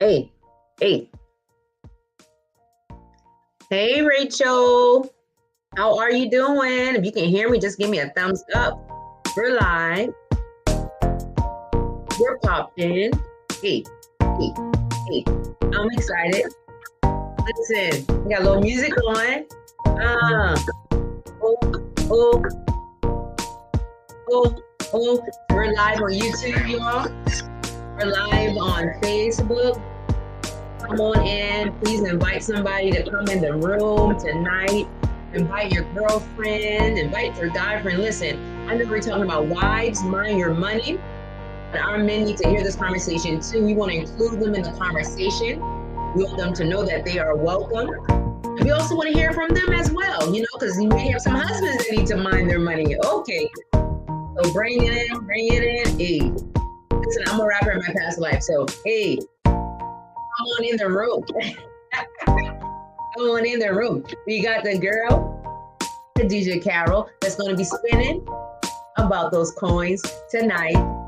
Hey, hey, hey, Rachel. How are you doing? If you can hear me, just give me a thumbs up. We're live. We're popped in. Hey, hey, hey. I'm excited. Listen, we got a little music on. Uh, oh, oh, oh, oh. We're live on YouTube, y'all. We're live on Facebook. Come on in. Please invite somebody to come in the room tonight. Invite your girlfriend. Invite your guy friend. Listen, I know we're talking about wives, mind your money. And our men need to hear this conversation too. We want to include them in the conversation. We want them to know that they are welcome. And we also want to hear from them as well, because you may have some husbands that need to mind their money. Okay. So bring it in. Hey. Listen, I'm a rapper in my past life. So, hey, come on in the room. Come on in the room. We got the girl, Kadesha Carroll, that's going to be spinning about those coins tonight. All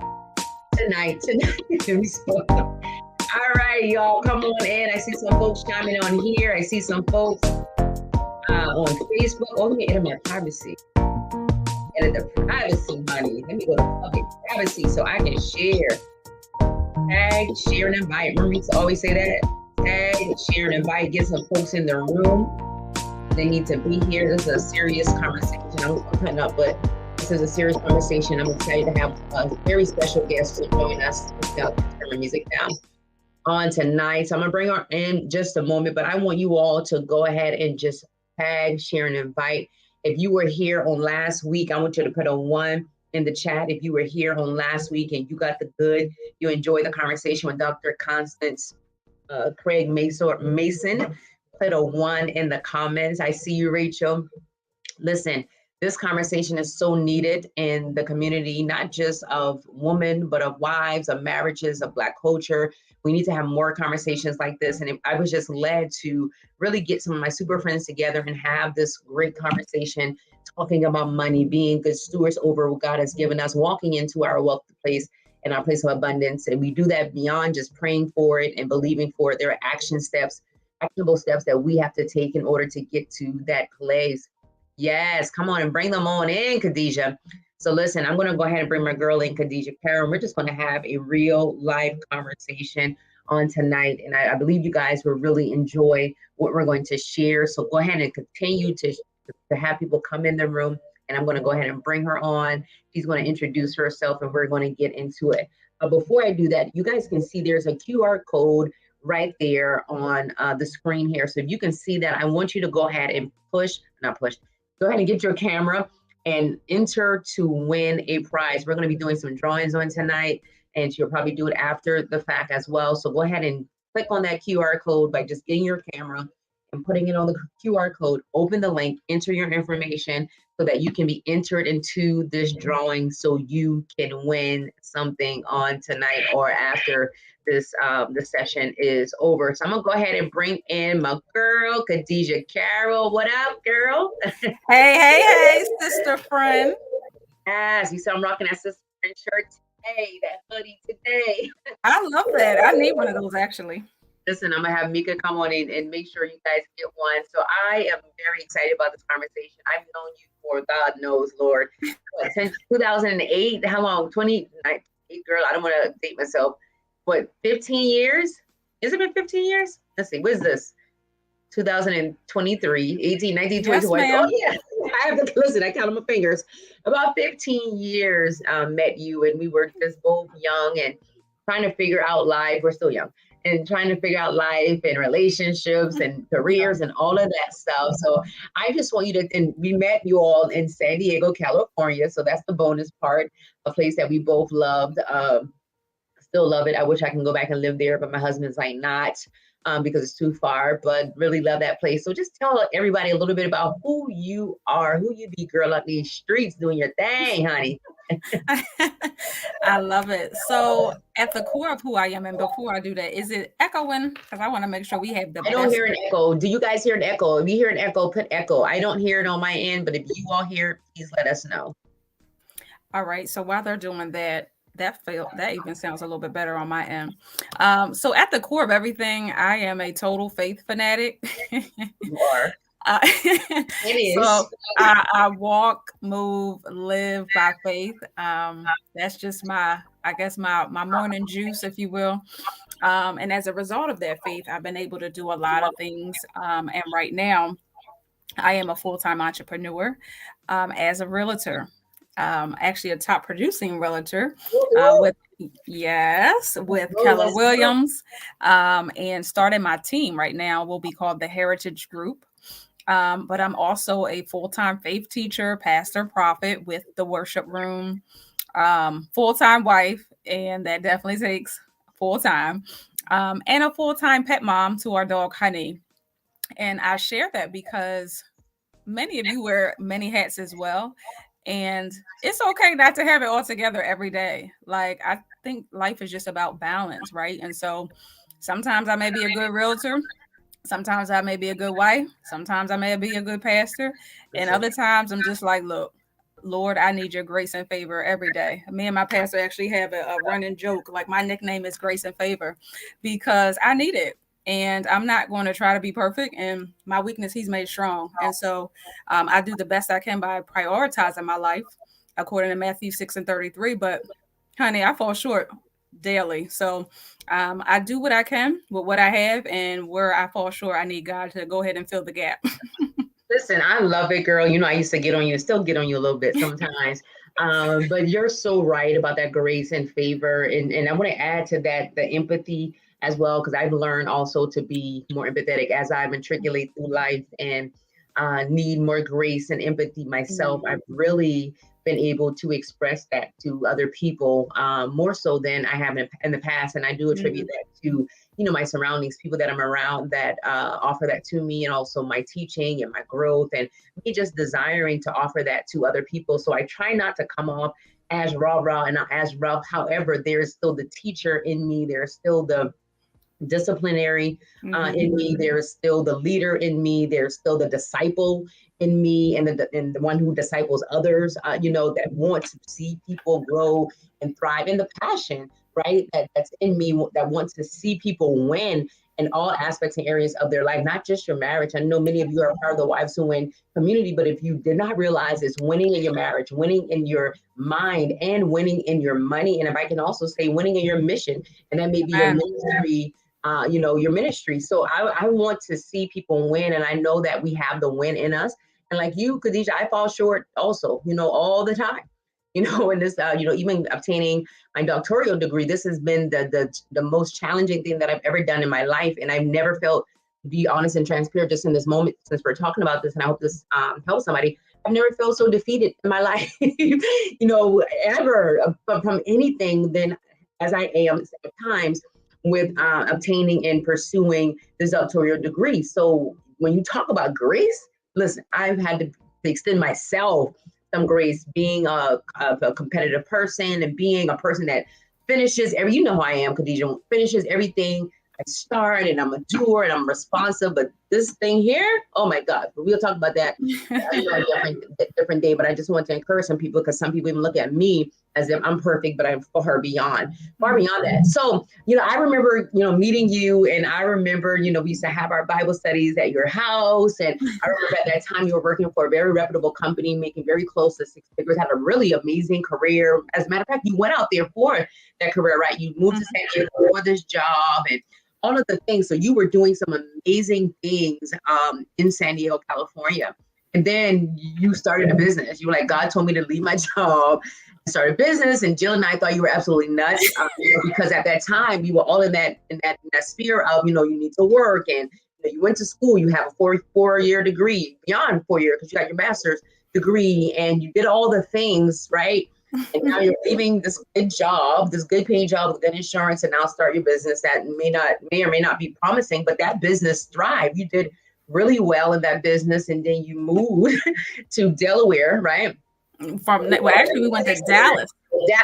right, y'all, come on in. I see some folks chiming on here. I see some folks on Facebook. Oh, let me enter my privacy. Edit the privacy, honey. Let me go to public privacy so I can share. Tag, share, and invite. Remember, we used to always say that. Tag, share, and invite. Get some folks in the room. They need to be here. This is a serious conversation. I'm cutting up, but this is a serious conversation. I'm excited to have a very special guest to join us. Turn the music down on tonight. So I'm gonna bring her in just a moment, but I want you all to go ahead and just tag, share, and invite. If you were here on last week, I want you to put a 1 in the chat. If you were here on last week and you got the good, you enjoyed the conversation with Dr. Constance Craig Mason, put a 1 in the comments. I see you, Rachel. Listen, this conversation is so needed in the community, not just of women, but of wives, of marriages, of Black culture. We need to have more conversations like this. And I was just led to really get some of my super friends together and have this great conversation, talking about money, being good stewards over what God has given us, walking into our wealthy place and our place of abundance. And we do that beyond just praying for it and believing for it. There are actionable steps that we have to take in order to get to that place. Yes, come on and bring them on in, Kadesha. So listen, I'm going to go ahead and bring my girl in, Kadesha Carroll. We're just going to have a real live conversation on tonight. And I believe you guys will really enjoy what we're going to share. So go ahead and continue to have people come in the room. And I'm going to go ahead and bring her on. She's going to introduce herself and we're going to get into it. But before I do that, you guys can see there's a QR code right there on the screen here. So if you can see that, I want you to go ahead and go ahead and get your camera and enter to win a prize. We're going to be doing some drawings on tonight, and she'll probably do it after the fact as well. So go ahead and click on that QR code by just getting your camera and putting it on the QR code. Open the link, enter your information so that you can be entered into this drawing so you can win something on tonight or after this the session is over. So I'm gonna go ahead and bring in my girl, Kadesha Carroll. What up, girl? Hey, sister friend. Yes, you saw I'm rocking that sister friend shirt today, that hoodie today. I love that. I need one of those actually. Listen, I'm gonna have Mika come on in and make sure you guys get one. So I am very excited about this conversation. I've known you for God knows, Lord, since 2008. How long? 28, girl. I don't want to date myself. What, 15 years? Has it been 15 years? Let's see. What is this? 2023, 18, 19, 20, 21. Yes, oh yeah, I have to listen. I count on my fingers. About 15 years met you, and we were just both young and trying to figure out life. We're still young and trying to figure out life and relationships and careers and all of that stuff. So I just want you to, and we met you all in San Diego, California. So that's the bonus part, a place that we both loved. Still love it. I wish I can go back and live there, but my husband's like not because it's too far, but really love that place. So just tell everybody a little bit about who you are, who you be, girl, out these streets doing your thing, honey. I love it. So at the core of who I am, and before I do that, is it echoing? Because I want to make sure we have the I don't hear an echo. Do you guys hear an echo? If you hear an echo, put echo. I don't hear it on my end, but if you all hear it, please let us know. All right. So while they're doing that, That even sounds a little bit better on my end. So at the core of everything, I am a total faith fanatic. You are. Uh, It so is. I walk, move, live by faith. That's just I guess my morning juice, if you will. And as a result of that faith, I've been able to do a lot of things. And right now, I am a full-time entrepreneur as a realtor. Actually, a top producing realtor Woo, woo. with with Oh, Keller let's go. Williams, and starting my team right now will be called the Heritage Group. But I'm also a full-time faith teacher, pastor, prophet with the worship room, full-time wife, and that definitely takes full-time, and a full-time pet mom to our dog Honey. And I share that because many of you wear many hats as well. And it's okay not to have it all together every day. Like, I think life is just about balance, right? And so sometimes I may be a good realtor, sometimes I may be a good wife, sometimes I may be a good pastor, and Listen, other times I'm just like, look, Lord, I need your grace and favor every day. Me and my pastor actually have a running joke. Like, my nickname is Grace and Favor because I need it. And I'm not going to try to be perfect. And my weakness, He's made strong. And so I do the best I can by prioritizing my life according to Matthew 6:33. But honey, I fall short daily. So I do what I can with what I have, and where I fall short, I need God to go ahead and fill the gap. listen, I love it, girl. You know, I used to get on you, still get on you a little bit sometimes. But you're so right about that grace and favor. And I want to add to that the empathy as well, because I've learned also to be more empathetic as I matriculate through life and need more grace and empathy myself. I've really been able to express that to other people more so than I have in the past. And I do attribute that to my surroundings, people that I'm around that offer that to me, and also my teaching and my growth, and me just desiring to offer that to other people. So I try not to come off as rah and as rough. However, there's still the teacher in me. There's still the disciplinary in me. There's still the leader in me. There's still the disciple in me, and the one who disciples others, that want to see people grow and thrive, and the passion, right, that's in me, that wants to see people win in all aspects and areas of their life, not just your marriage. I know many of you are part of the Wives Who Win community, but if you did not realize, it's winning in your marriage, winning in your mind, and winning in your money. And if I can also say, winning in your mission, and that may be your ministry, your ministry. So I want to see people win, and I know that we have the win in us. And like you, Kadesha, I fall short also, all the time. And this, even obtaining my doctoral degree, this has been the most challenging thing that I've ever done in my life. And I've never felt, to be honest and transparent, just in this moment, since we're talking about this, and I hope this helps somebody, I've never felt so defeated in my life, ever, from anything than as I am at times with obtaining and pursuing this doctoral degree. So when you talk about grace, listen, I've had to extend myself some grace, being a competitive person, and being a person that finishes how I am, Kadesha, finishes everything I start, and I'm a doer, and I'm responsive. But this thing here, oh my God, we'll talk about that a different day. But I just want to encourage some people, because some people even look at me as if I'm perfect, but I'm far beyond that. So, I remember, meeting you, and I remember, we used to have our Bible studies at your house. And I remember at that time you were working for a very reputable company, making very close to six figures, had a really amazing career. As a matter of fact, you went out there for that career, right? You moved to San Diego for this job and all of the things. So you were doing some amazing things in San Diego, California. And then you started a business. You were like, God told me to leave my job, start a business. And Jill and I thought you were absolutely nuts because at that time you were all in that sphere of, you need to work, and you went to school, you have a four-year degree, beyond 4 years, because you got your master's degree, and you did all the things, right? And now you're leaving this good job, this good paying job with good insurance, and now start your business that may or may not be promising, but that business thrived. You did really well in that business, and then you moved to Delaware, right? Actually, we went to Dallas.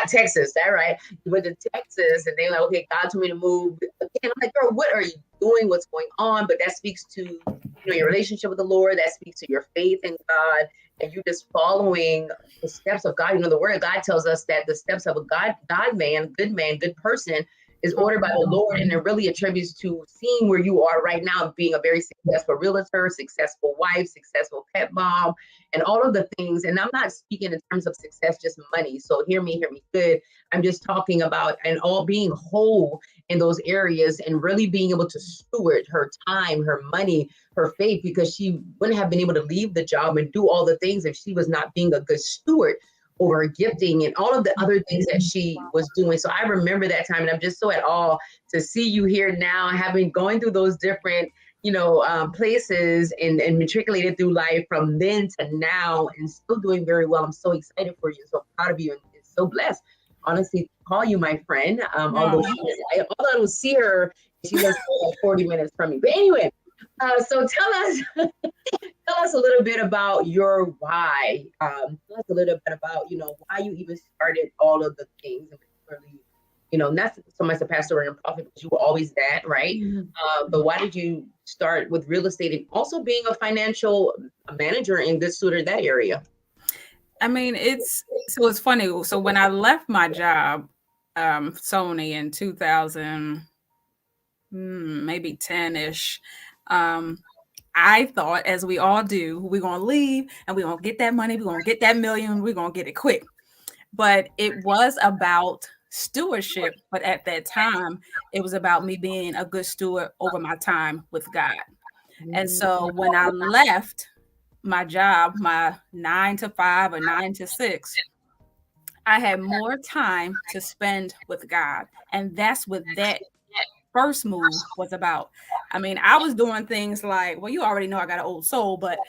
Texas, that right? You went to Texas, and they're like, okay, God told me to move. And I'm like, girl, what are you doing? What's going on? But that speaks to your relationship with the Lord. That speaks to your faith in God. and you just following the steps of God. You know, the word of God tells us that the steps of a good man, good person is ordered by the Lord, and it really attributes to seeing where you are right now, being a very successful realtor, successful wife, successful pet mom, and all of the things. And I'm not speaking in terms of success, just money. So hear me good. I'm just talking about and all being whole in those areas and really being able to steward her time, her money, her faith, because she wouldn't have been able to leave the job and do all the things if she was not being a good steward over her gifting and all of the other things that she was doing. So I remember that time, and I'm just so at awe to see you here now, having going through those different, places and matriculated through life from then to now and still doing very well. I'm so excited for you. So proud of you and so blessed, honestly, to call you my friend. Although I don't see her, she lives like 40 minutes from me. But anyway, so tell us a little bit about your why. Tell us a little bit about, why you even started all of the things, and particularly, not so much a pastor and a prophet, because you were always that, right? But why did you start with real estate and also being a financial manager in good steward that area? I mean, it's funny. So when I left my job, Sony in 2000, maybe 10-ish, I thought, as we all do, we're going to leave and we're going to get that money. We're going to get that million. We're going to get it quick. But it was about stewardship. But at that time, it was about me being a good steward over my time with God. And so when I left my job, my 9 to 5 or 9 to 6, I had more time to spend with God. And that's what that first move was about. I mean, I was doing things like, well, you already know I got an old soul, but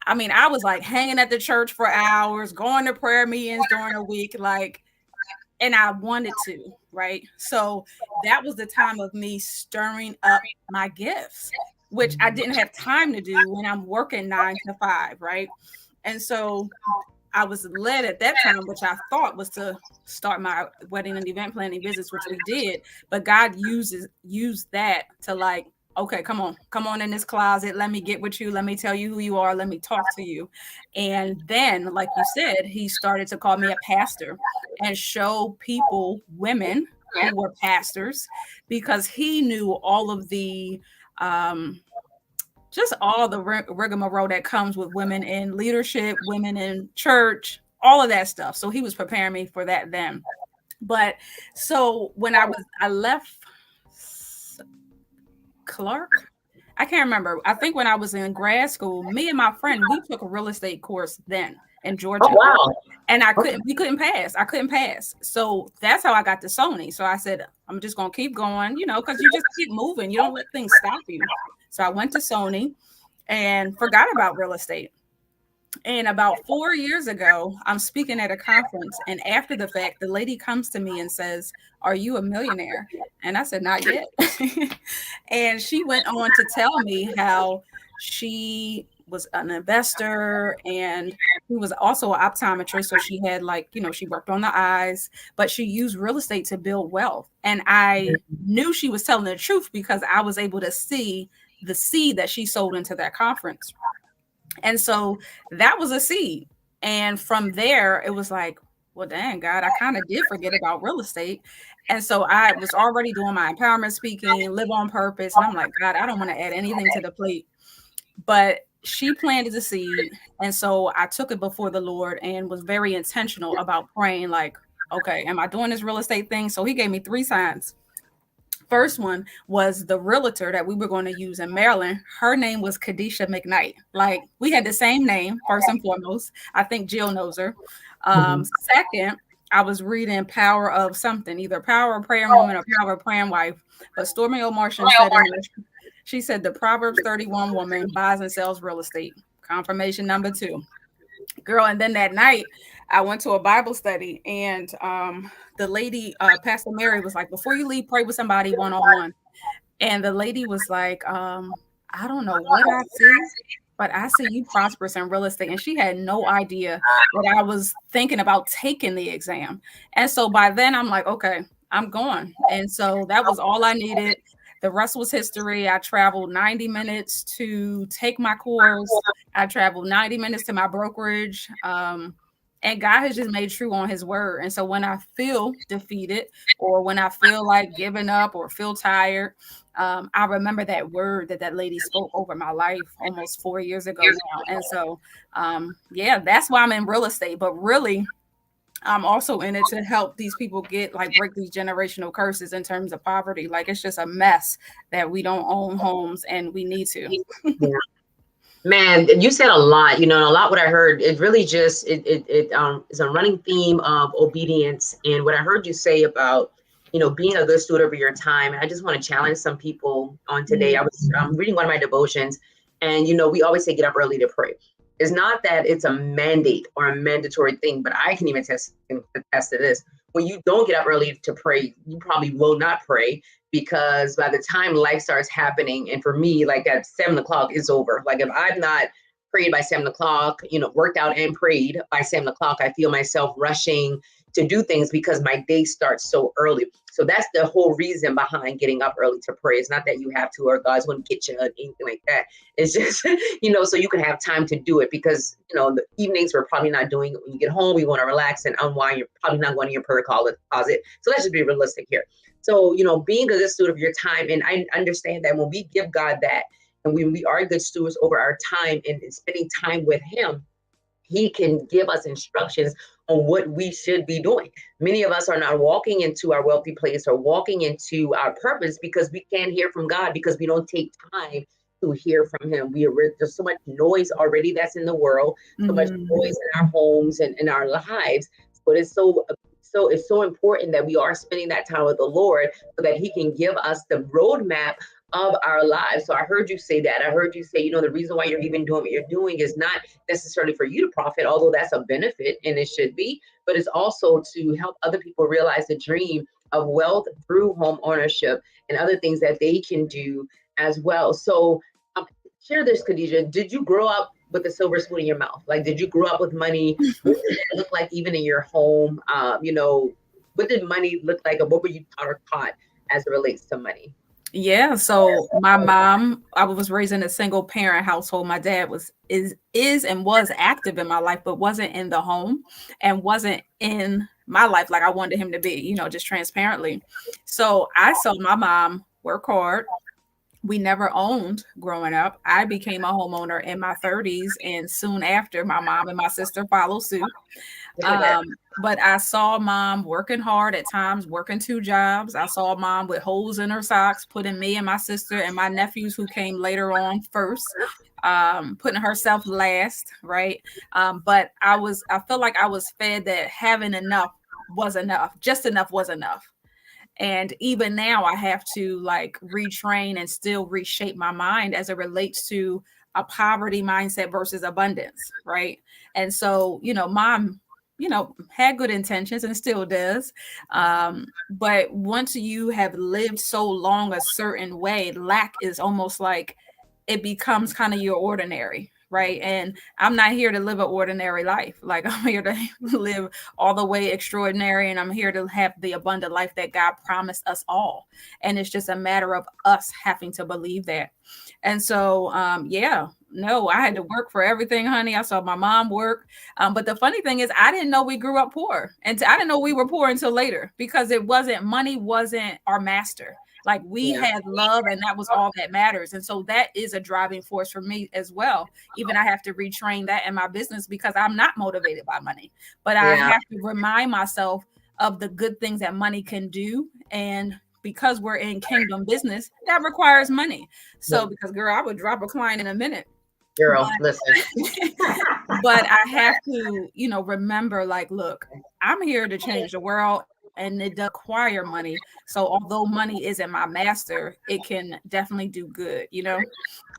I mean, I was like hanging at the church for hours, going to prayer meetings during the week, and I wanted to, right? So that was the time of me stirring up my gifts, which I didn't have time to do when I'm working 9 to 5, right? And so I was led at that time, which I thought was to start my wedding and event planning business, which we did. But God used that to okay, come on in this closet. Let me get with you. Let me tell you who you are. Let me talk to you. And then, like you said, he started to call me a pastor and show people, women who were pastors, because he knew all of the, just all the rigmarole that comes with women in leadership, women in church, all of that stuff. So he was preparing me for that then. But so when I left Clark, I can't remember. I think when I was in grad school, me and my friend, we took a real estate course then in Georgia. Oh, wow. And we couldn't pass. I couldn't pass. So that's how I got to Sony. So I said, I'm just going to keep going, because you just keep moving. You don't let things stop you. So I went to Sony and forgot about real estate. And about 4 years ago, I'm speaking at a conference. And after the fact, the lady comes to me and says, "Are you a millionaire?" And I said, "Not yet." And she went on to tell me how she was an investor and she was also an optometrist. So she had she worked on the eyes, but she used real estate to build wealth. And I knew she was telling the truth because I was able to see the seed that she sold into that conference. And so that was a seed. And from there, it was like, well, dang, God, I kind of did forget about real estate. And so I was already doing my empowerment speaking, live on purpose. And I'm like, God, I don't want to add anything to the plate. But she planted the seed. And so I took it before the Lord and was very intentional about praying, like, okay, am I doing this real estate thing? So he gave me 3 signs. First one was the realtor that we were going to use in Maryland. Her name was Kadesha McKnight. Like, we had the same name, first and foremost. I think Jill knows her. Second, I was reading Power of something, either Power of Praying Woman or Power of Praying Wife. But Stormy O'Martian said, she said, the Proverbs 31 woman buys and sells real estate. Confirmation number 2. Girl, and then that night, I went to a Bible study, and the lady, Pastor Mary, was like, before you leave, pray with somebody one-on-one. And the lady was like, I don't know what I see, but I see you prosperous in real estate. And she had no idea that I was thinking about taking the exam. And so by then, I'm like, okay, I'm going. And so that was all I needed. The rest was history. I traveled 90 minutes to take my course. I travel 90 minutes to my brokerage. And God has just made true on his word. And so when I feel defeated or when I feel like giving up or feel tired, I remember that word that lady spoke over my life almost 4 years ago now. And so, yeah, that's why I'm in real estate. But really, I'm also in it to help these people break these generational curses in terms of poverty. Like, it's just a mess that we don't own homes and we need to. Yeah. Man, you said a lot, and a lot what I heard, it really just, it is a running theme of obedience. And what I heard you say about, being a good steward over your time. And I just want to challenge some people on today. I was reading one of my devotions, and, we always say get up early to pray. It's not that it's a mandate or a mandatory thing, but I can even attest to this. When you don't get up early to pray, you probably will not pray, because by the time life starts happening, and for me, like at 7 o'clock, it's over. Like if I've not prayed by 7 o'clock, worked out and prayed by 7 o'clock, I feel myself rushing to do things because my day starts so early. So that's the whole reason behind getting up early to pray. It's not that you have to, or God's going to get you or anything like that. It's just, so you can have time to do it, because, the evenings we're probably not doing it. When you get home, we want to relax and unwind. You're probably not going to your prayer closet. So let's just be realistic here. So, being a good steward of your time. And I understand that when we give God that, and when we are good stewards over our time and spending time with him, he can give us instructions on what we should be doing. Many of us are not walking into our wealthy place or walking into our purpose because we can't hear from God, because we don't take time to hear from him. There's so much noise already that's in the world, so much noise in our homes and in our lives. But it's so important that we are spending that time with the Lord, so that he can give us the roadmap of our lives. So I heard you say that. I heard you say, the reason why you're even doing what you're doing is not necessarily for you to profit, although that's a benefit and it should be, but it's also to help other people realize the dream of wealth through home ownership and other things that they can do as well. So share this, Kadesha. Did you grow up with a silver spoon in your mouth? Like, did you grow up with money? What did it look like even in your home? What did money look like, or what were you taught as it relates to money? Yeah, so my mom, I was raised in a single parent household. My dad is and was active in my life, but wasn't in the home and wasn't in my life like I wanted him to be, just transparently. So I saw my mom work hard. We never owned growing up. I became a homeowner in my 30s, and soon after, my mom and my sister followed suit. But I saw mom working hard at times, working 2 jobs. I saw mom with holes in her socks, putting me and my sister and my nephews, who came later on, first, putting herself last, right? But I felt like I was fed that having enough was enough. Just enough was enough. And even now I have to retrain and still reshape my mind as it relates to a poverty mindset versus abundance, right? And so, mom, had good intentions and still does. But once you have lived so long a certain way, lack is almost like it becomes kind of your ordinary, right? And I'm not here to live an ordinary life. Like, I'm here to live all the way extraordinary, and I'm here to have the abundant life that God promised us all. And it's just a matter of us having to believe that. And so, no, I had to work for everything, honey. I saw my mom work. But the funny thing is, I didn't know we grew up poor. And I didn't know we were poor until later, because money wasn't our master. Like, we had love, and that was all that matters. And so that is a driving force for me as well. Even I have to retrain that in my business, because I'm not motivated by money, but I have to remind myself of the good things that money can do. And because we're in kingdom business, that requires money. So, because girl, I would drop a client in a minute. Girl, listen. But I have to, remember, look, I'm here to change the world, and it does require money. So although money isn't my master, it can definitely do good,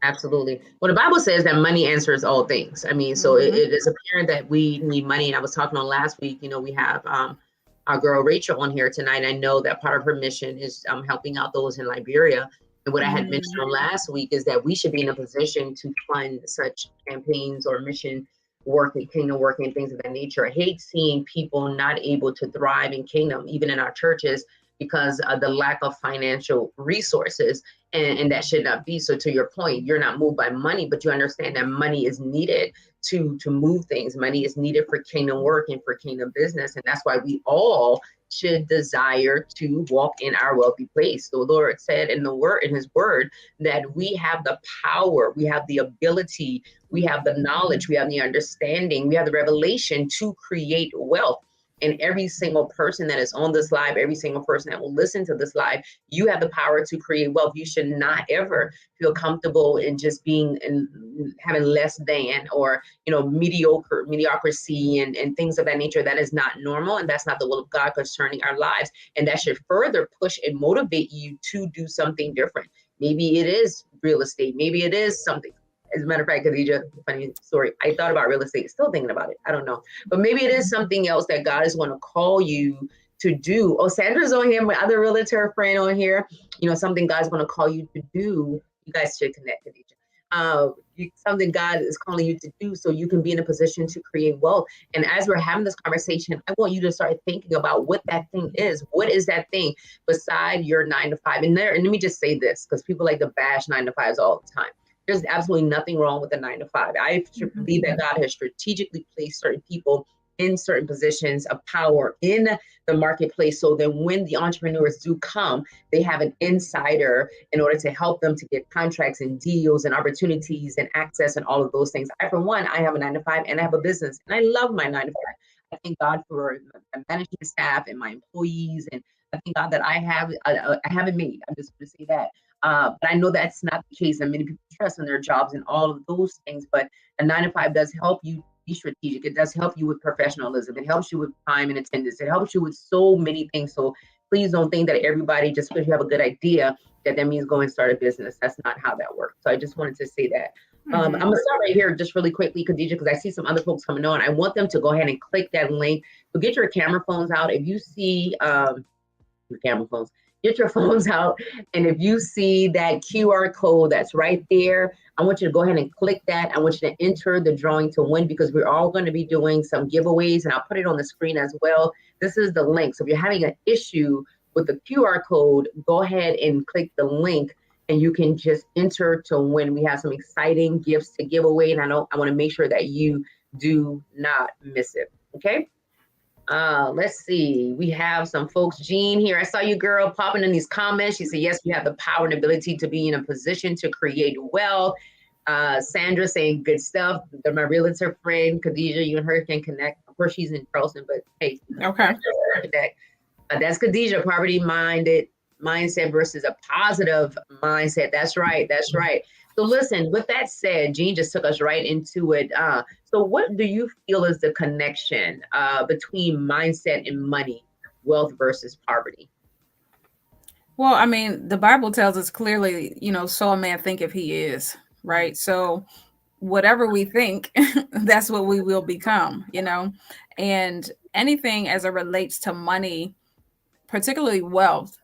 Absolutely. Well, the Bible says that money answers all things. I mean, so it is apparent that we need money. And I was talking on last week, we have our girl Rachel on here tonight. I know that part of her mission is helping out those in Liberia. And what I had mentioned on last week is that we should be in a position to fund such campaigns or mission work and kingdom work and things of that nature. I hate seeing people not able to thrive in kingdom, even in our churches, because of the lack of financial resources. And that should not be. So to your point, you're not moved by money, but you understand that money is needed to move things. Money is needed for kingdom work and for kingdom business. And that's why we all should desire to walk in our wealthy place. The Lord said in his word that we have the power, we have the ability, we have the knowledge, we have the understanding, we have the revelation to create wealth. And every single person that is on this live, every single person that will listen to this live, you have the power to create wealth. You should not ever feel comfortable in just being and having less than, or mediocrity and things of that nature. That is not normal, and that's not the will of God concerning our lives. And that should further push and motivate you to do something different. Maybe it is real estate. Maybe it is something. As a matter of fact, Kadesha, funny story, I thought about real estate, still thinking about it. I don't know. But maybe it is something else that God is going to call you to do. Oh, Sandra's on here, my other realtor friend on here. Something God's going to call you to do. You guys should connect, Kadesha. Something God is calling you to do so you can be in a position to create wealth. And as we're having this conversation, I want you to start thinking about what that thing is. What is that thing beside your 9 to 5? And let me just say this, because people like to bash 9 to 5s all the time. There's absolutely nothing wrong with a 9 to 5. I believe that God has strategically placed certain people in certain positions of power in the marketplace, so that when the entrepreneurs do come, they have an insider in order to help them to get contracts and deals and opportunities and access and all of those things. I, for one, I have a 9 to 5 and I have a business, and I love my 9 to 5. I thank God for my management staff and my employees, and I thank God that I haven't made. I'm just going to say that. But I know that's not the case, and many people trust in their jobs and all of those things. But a 9 to 5 does help you be strategic. It does help you with professionalism. It helps you with time and attendance. It helps you with so many things. So please don't think that everybody, just because you have a good idea, that means go and start a business. That's not how that works. So I just wanted to say that. I'm going to start right here just really quickly, Kadesha, because I see some other folks coming on. I want them to go ahead and click that link. So get your camera phones out. If you see your camera phones, get your phones out. And if you see that QR code that's right there, I want you to go ahead and click that. I want you to enter the drawing to win, because we're all going to be doing some giveaways, and I'll put it on the screen as well. This is the link. So if you're having an issue with the QR code, go ahead and click the link, and you can just enter to win. We have some exciting gifts to give away, and I want to make sure that you do not miss it. Okay. Let's see. We have some folks. Jean here. I saw you, girl, popping in these comments. She said, yes, we have the power and ability to be in a position to create wealth. Sandra saying good stuff. My realtor friend, Kadesha, you and her can connect. Of course, she's in Charleston, but hey. Okay. That's Kadesha, poverty mindset versus a positive mindset. That's right. That's right. So listen, with that said, Jean just took us right into it. So what do you feel is the connection between mindset and money, wealth versus poverty? Well, I mean, the Bible tells us clearly, so a man think if he is, right? So whatever we think, that's what we will become, and anything as it relates to money, particularly wealth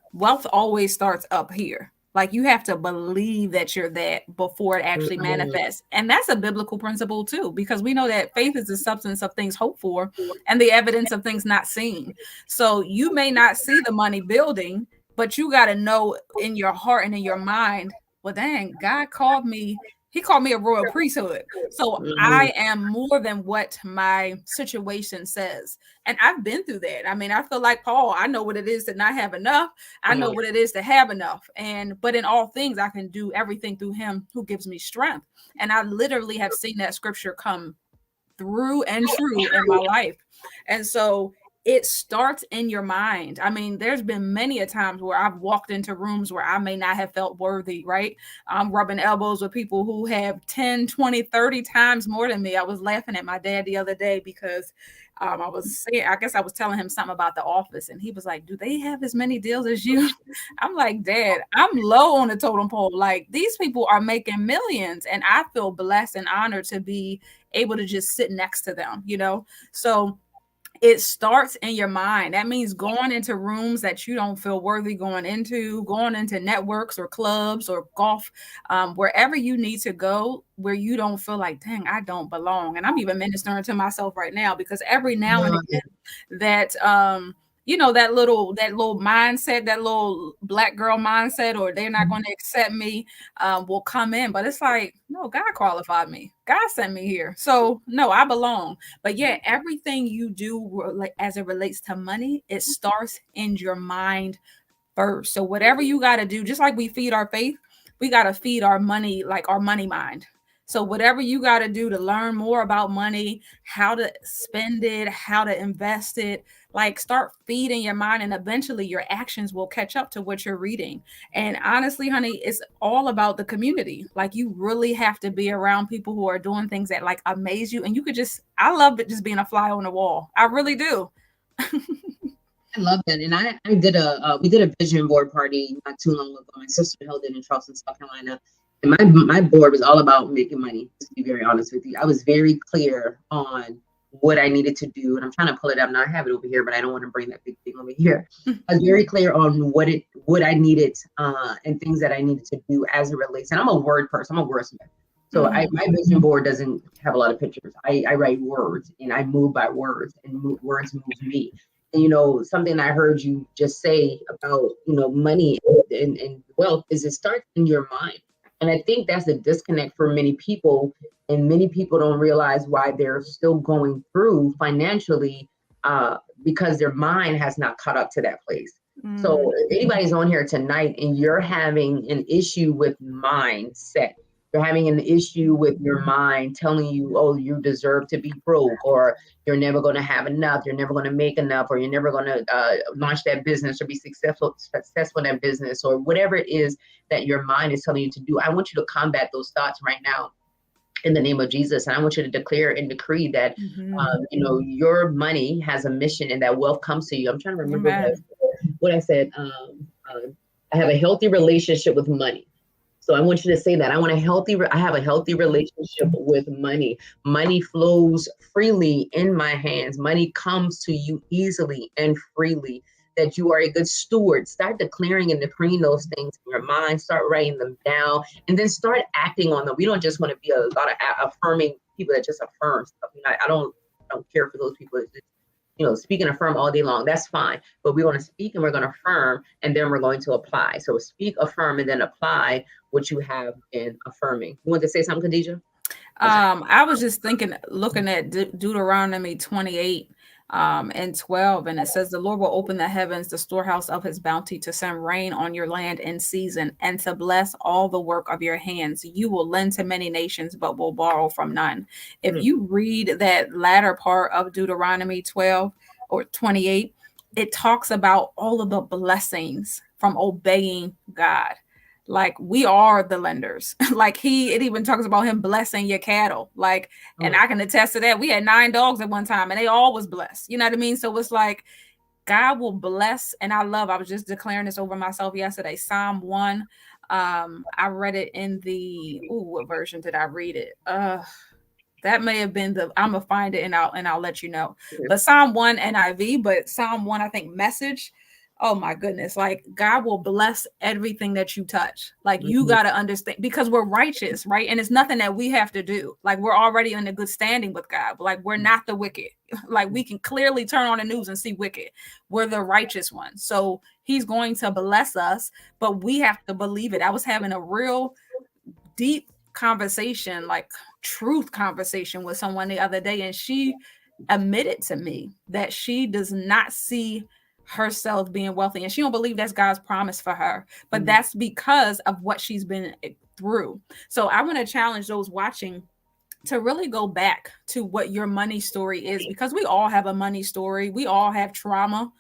always starts up here. Like, you have to believe that you're that before it actually manifests. And that's a biblical principle too, because we know that faith is the substance of things hoped for and the evidence of things not seen. So you may not see the money building, but you got to know in your heart and in your mind, well, dang, God called me. He called me a royal priesthood. So I am more than what my situation says. And I've been through that. I mean, I feel like Paul, I know what it is to not have enough. I know what it is to have enough. But in all things, I can do everything through him who gives me strength. And I literally have seen that scripture come through and true in my life. And so it starts in your mind. I mean, there's been many a times where I've walked into rooms where I may not have felt worthy, right? I'm rubbing elbows with people who have 10, 20, 30 times more than me. I was laughing at my dad the other day because I guess I was telling him something about the office, and he was like, do they have as many deals as you? I'm like, Dad, I'm low on the totem pole. Like, these people are making millions, and I feel blessed and honored to be able to just sit next to them, So it starts in your mind. That means going into rooms that you don't feel worthy going into networks or clubs or golf, wherever you need to go, where you don't feel like, dang, I don't belong. And I'm even ministering to myself right now, because every now and again that, that little mindset, that little black girl mindset, or they're not going to accept me, will come in. But it's like, no, God qualified me. God sent me here. So no, I belong. But yeah, everything you do, like as it relates to money, it starts in your mind first. So whatever you got to do, just like we feed our faith, we got to feed our money, like our money mind. So whatever you got to do to learn more about money, how to spend it, how to invest it, like start feeding your mind, and eventually your actions will catch up to what you're reading. And honestly, honey, it's all about the community. Like you really have to be around people who are doing things that like amaze you. And you could just, I love it just being a fly on the wall. I really do. I love that. And I did we did a vision board party not too long ago. My sister held it in Charleston, South Carolina. And my board was all about making money, to be very honest with you. I was very clear on what I needed to do. And I'm trying to pull it up now. I have it over here, but I don't want to bring that big thing over here. I was very clear on what I needed and things that I needed to do as it relates. And I'm a word person. I'm a wordsmith. So my vision board doesn't have a lot of pictures. I write words and I move by words, and words move me. And, something I heard you just say about, money and wealth is it starts in your mind. And I think that's a disconnect for many people. And many people don't realize why they're still going through financially because their mind has not caught up to that place. So if anybody's on here tonight and you're having an issue with mindset, you're having an issue with your mind telling you, oh, you deserve to be broke, or you're never going to have enough, you're never going to make enough, or you're never going to launch that business or be successful in that business, or whatever it is that your mind is telling you to do. I want you to combat those thoughts right now in the name of Jesus. And I want you to declare and decree that, your money has a mission and that wealth comes to you. I'm trying to remember what I said. I have a healthy relationship with money. So I want you to say that I have a healthy relationship with money. Money flows freely in my hands. Money comes to you easily and freely. That you are a good steward. Start declaring and decreeing those things in your mind. Start writing them down, and then start acting on them. We don't just want to be a lot of affirming people that just affirm stuff. I don't care for those people that just, speak and affirm all day long. That's fine. But we want to speak and we're going to affirm, and then we're going to apply. So speak, affirm, and then apply what you have been affirming. You want to say something, Kadesha? I was just looking at Deuteronomy 28 and 12, and it says, the Lord will open the heavens, the storehouse of his bounty, to send rain on your land in season, and to bless all the work of your hands. You will lend to many nations, but will borrow from none. If you read that latter part of Deuteronomy 12 or 28, it talks about all of the blessings from obeying God. Like we are the lenders. Like it even talks about him blessing your cattle. Like, and I can attest to that. We had 9 dogs at one time and they all was blessed. You know what I mean? So it's like God will bless. And I was just declaring this over myself yesterday. Psalm 1. I read it in what version did I read it? That may have been I'm gonna find it and I'll let you know. But Psalm 1 NIV, but Psalm 1, I think Message. Oh my goodness. Like God will bless everything that you touch. Like you got to understand, because we're righteous, right? And it's nothing that we have to do. Like we're already in a good standing with God. But like we're not the wicked. Like we can clearly turn on the news and see wicked. We're the righteous ones. So he's going to bless us, but we have to believe it. I was having a real deep conversation, like truth conversation with someone the other day, and she admitted to me that she does not see herself being wealthy, and she don't believe that's God's promise for her, but that's because of what she's been through. So I want to challenge those watching to really go back to what your money story is, because we all have a money story. We all have trauma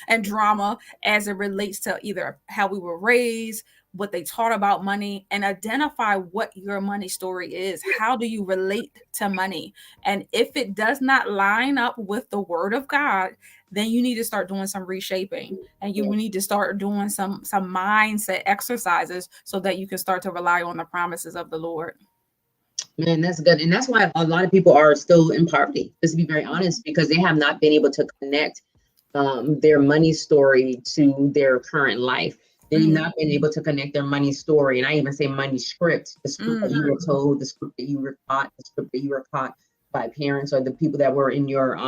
and drama as it relates to either how we were raised, what they taught about money, and identify what your money story is. How do you relate to money? And if it does not line up with the word of God, then you need to start doing some reshaping, and you need to start doing some mindset exercises so that you can start to rely on the promises of the Lord. Man, that's good. And that's why a lot of people are still in poverty, just to be very honest, because they have not been able to connect their money story to their current life. They've not been able to connect their money story. And I even say money script, the script that you were told, the script that you were taught, the script that you were taught by parents or the people that were in your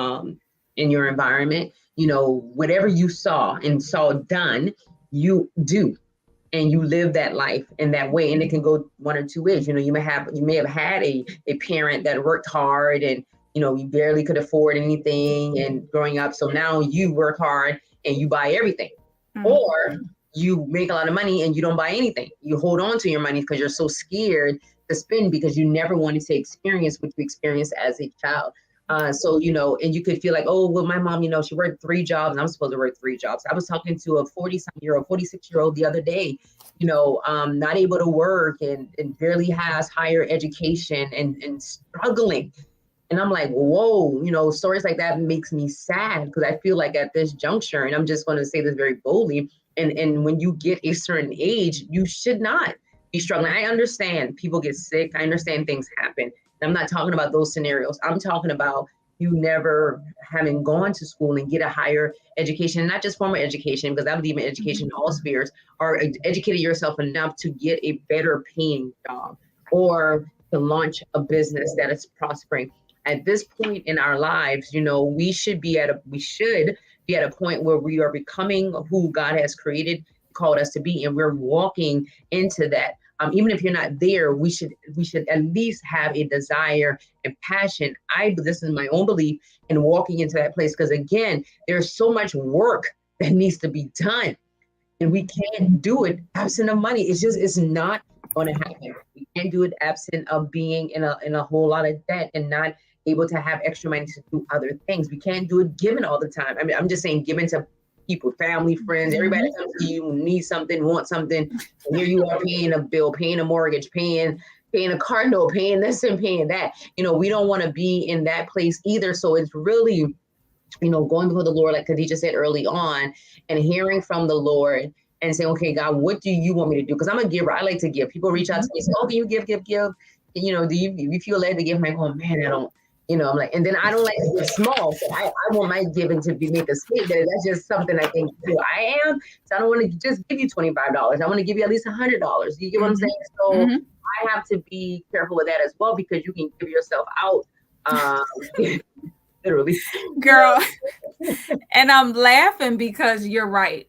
in your environment. You know, whatever you saw and saw done, you do. And you live that life in that way. And it can go one or two ways. You know, you may have had a parent that worked hard and, you know, you barely could afford anything and growing up. So now you work hard and you buy everything. Mm-hmm. Or you make a lot of money and you don't buy anything. You hold on to your money because you're so scared to spend because you never wanted to experience what you experienced as a child. So, you know, and you could feel like, oh, well, my mom, you know, she worked 3 jobs and I'm supposed to work 3 jobs. I was talking to a 46-year-old the other day, you know, not able to work and barely has higher education and struggling. And I'm like, whoa, you know, stories like that makes me sad because I feel like at this juncture, and I'm just going to say this very boldly, and when you get a certain age, you should not be struggling. I understand people get sick. I understand things happen. I'm not talking about those scenarios. I'm talking about you never having gone to school and get a higher education, not just formal education, because I believe in education in all spheres, or educated yourself enough to get a better paying job or to launch a business that is prospering. At this point in our lives, you know, we should be at a point where we are becoming who God has called us to be, and we're walking into that. Even if you're not there, we should at least have a desire and passion. This is my own belief in walking into that place, because again, there's so much work that needs to be done, and we can't do it absent of money. It's not going to happen. We can't do it absent of being in a whole lot of debt and not able to have extra money to do other things. We can't do it given all the time. I mean, I'm just saying given to people, family, friends, everybody comes to you, need something, want something. And here you are paying a bill, paying a mortgage, paying a car note, paying this and paying that. You know, we don't want to be in that place either. So it's really, you know, going before the Lord, like Kadesha said early on, and hearing from the Lord and saying, okay, God, what do you want me to do? Because I'm a giver. I like to give. People reach out to me and say, oh, can you give? You know, do you feel led to give? I'm like, oh man, I don't. You know, I'm like, and then I don't like to give small. So I want my giving to be make a statement. That's just something I think who I am. So I don't want to just give you $25. I want to give you at least $100. You get what I'm saying? So I have to be careful with that as well, because you can give yourself out. Literally. Girl. And I'm laughing because you're right.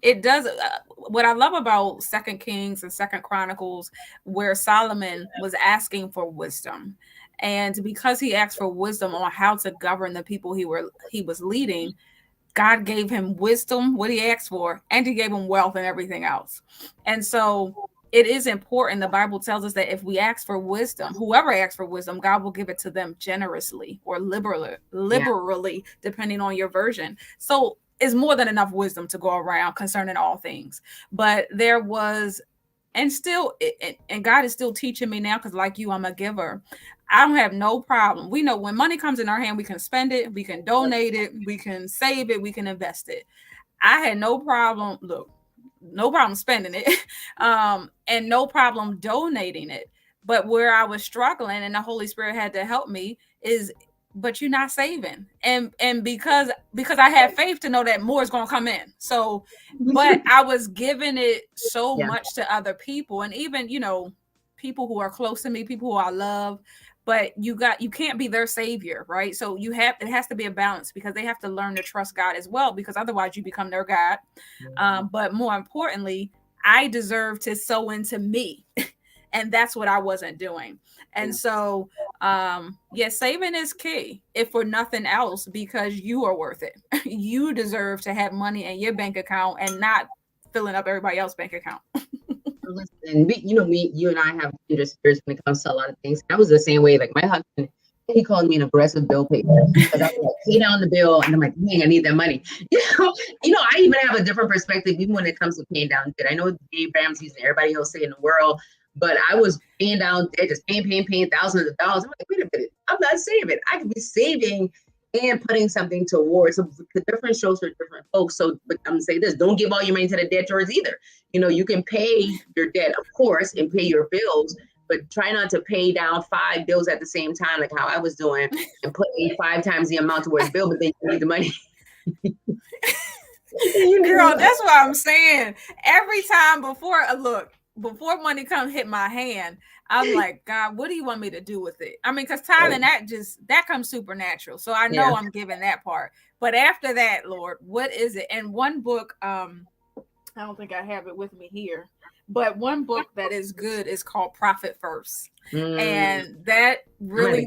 It does. What I love about 2 Kings and 2 Chronicles, where Solomon was asking for wisdom. And because he asked for wisdom on how to govern the people he was leading, God gave him wisdom, what he asked for, and he gave him wealth and everything else. And so it is important. The Bible tells us that if we ask for wisdom, whoever asks for wisdom, God will give it to them generously or liberally, depending on your version. So it's more than enough wisdom to go around concerning all things. But there was, and God is still teaching me now, because like you, I'm a giver. I don't have no problem. We know when money comes in our hand, we can spend it, we can donate it, we can save it, we can invest it. I had no problem, no problem spending it, and no problem donating it. But where I was struggling, and the Holy Spirit had to help me, is, but you're not saving. And because I had faith to know that more is going to come in. So, but I was giving it so much to other people, and even, you know, people who are close to me, people who I love, but you can't be their savior, right? So it has to be a balance, because they have to learn to trust God as well, because otherwise you become their God. But more importantly, I deserve to sow into me. And that's what I wasn't doing. And so, saving is key, if for nothing else, because you are worth it. You deserve to have money in your bank account and not filling up everybody else's bank account. Listen, you and I have kindred spirits when it comes to a lot of things. I was the same way. Like my husband, he called me an aggressive bill payer, because I was like, pay down the bill, and I'm like, dang, I need that money. You know, I even have a different perspective, even when it comes to paying down debt. I know Dave Ramsey's and everybody else say in the world, but I was paying down debt, just paying thousands of dollars. I'm like, wait a minute, I'm not saving. I could be saving and putting something towards. So the different shows for different folks. So, but I'm gonna say this: don't give all your money to the debt drawers either. You know, you can pay your debt, of course, and pay your bills, but try not to pay down 5 bills at the same time, like how I was doing, and put 5 times the amount towards bill, but then you need the money. Girl, that's what I'm saying. Every time before, look, before money come hit my hand, I'm like, God, what do you want me to do with it? I mean, because tithing, that comes supernatural. So I know I'm giving that part. But after that, Lord, what is it? And one book, I don't think I have it with me here, but one book that is good is called Profit First. And that really